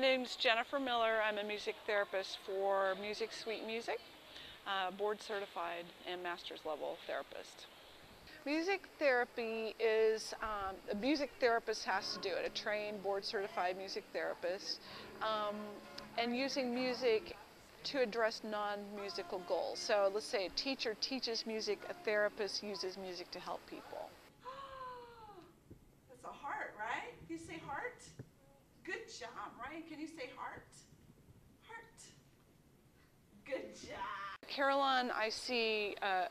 name's Jennifer Miller. I'm a music therapist for Music Suite Music, board certified and master's level therapist. Music therapy is, a music therapist has to do it, a trained board certified music therapist, and using music to address non-musical goals. So let's say a teacher teaches music, a therapist uses music to help people. That's a heart, right? Can you say heart? Good job, Ryan. Can you say heart? Heart. Good job. Carolyn, I see a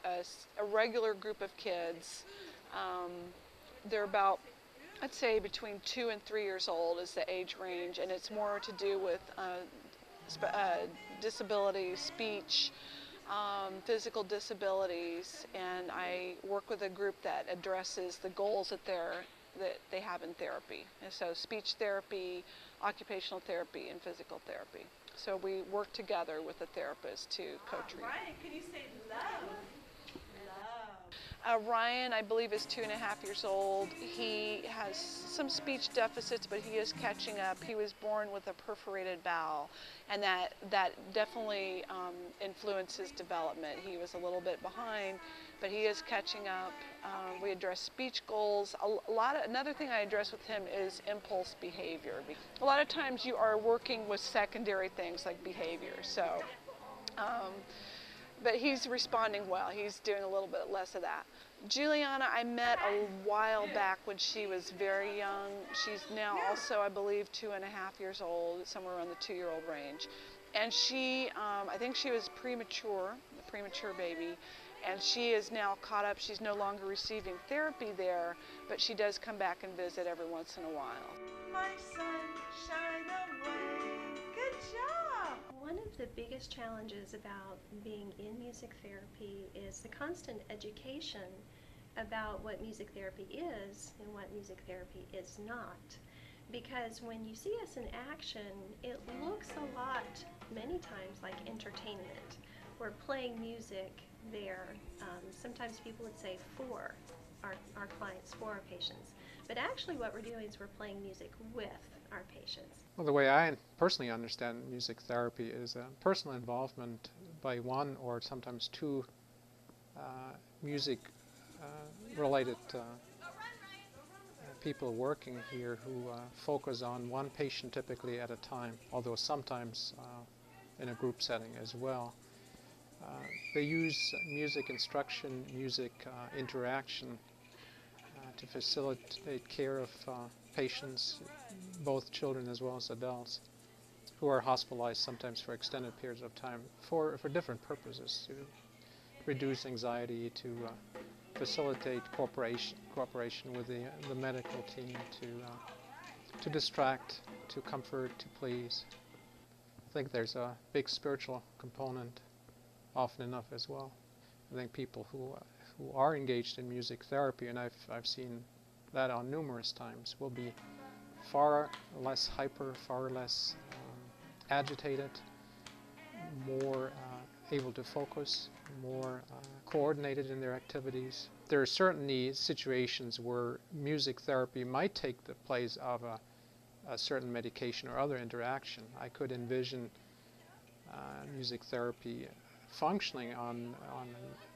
regular group of kids. They're about, I'd say, between 2 and 3 years old is the age range, and it's more to do with disabilities, speech, physical disabilities, and I work with a group that addresses the goals that they have in therapy. And so speech therapy, occupational therapy, and physical therapy. So we work together with the therapist to co-treat. Ryan, can you say love? Ryan, I believe, is 2.5 years old. He has some speech deficits, but he is catching up. He was born with a perforated bowel, and that definitely influenced his development. He was a little bit behind, but he is catching up. We address speech goals. Another thing I address with him is impulse behavior. A lot of times you are working with secondary things like behavior. So. But he's responding well. He's doing a little bit less of that. Juliana, I met a while back when she was very young. She's now also, I believe, 2.5 years old, somewhere around the 2-year-old range. And she, I think she was premature, a premature baby, and she is now caught up. She's no longer receiving therapy there, but she does come back and visit every once in a while. My sun, shine away. Good job. One of the biggest challenges about being in music therapy is the constant education about what music therapy is and what music therapy is not. Because when you see us in action, it looks a lot, many times, like entertainment. We're playing music there. Sometimes people would say for our clients, for our patients. But actually what we're doing is we're playing music with our patients. Well, the way I personally understand music therapy is personal involvement by one or sometimes two music-related people working here who focus on one patient typically at a time, although sometimes in a group setting as well. They use music instruction, music interaction to facilitate care of patients, both children as well as adults, who are hospitalized sometimes for extended periods of time for different purposes, to reduce anxiety, to facilitate cooperation with the medical team, to distract, to comfort, to please. I think there's a big spiritual component often enough as well. I think people who are engaged in music therapy, and I've seen that on numerous times, will be far less hyper, far less agitated, more able to focus, more coordinated in their activities. There are certainly situations where music therapy might take the place of a certain medication or other interaction. I could envision music therapy functioning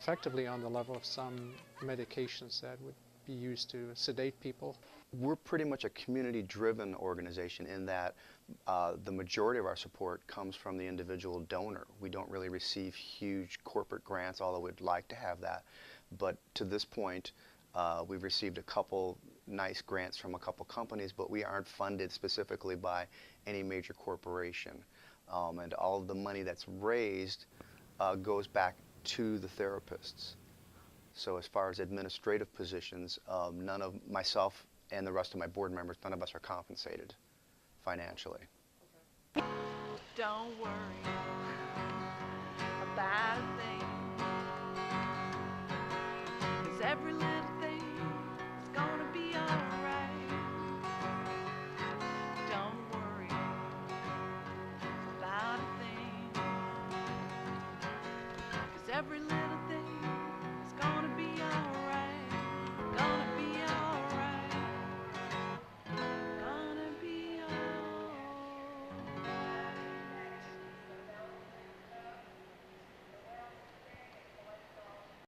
effectively on the level of some medications that would be used to sedate people. We're pretty much a community-driven organization in that the majority of our support comes from the individual donor. We don't really receive huge corporate grants, although we'd like to have that. But to this point, we've received a couple nice grants from a couple companies, but we aren't funded specifically by any major corporation. And all of the money that's raised goes back to the therapists. So as far as administrative positions, none of myself and the rest of my board members, none of us are compensated financially. Don't worry about a thing, 'cause every little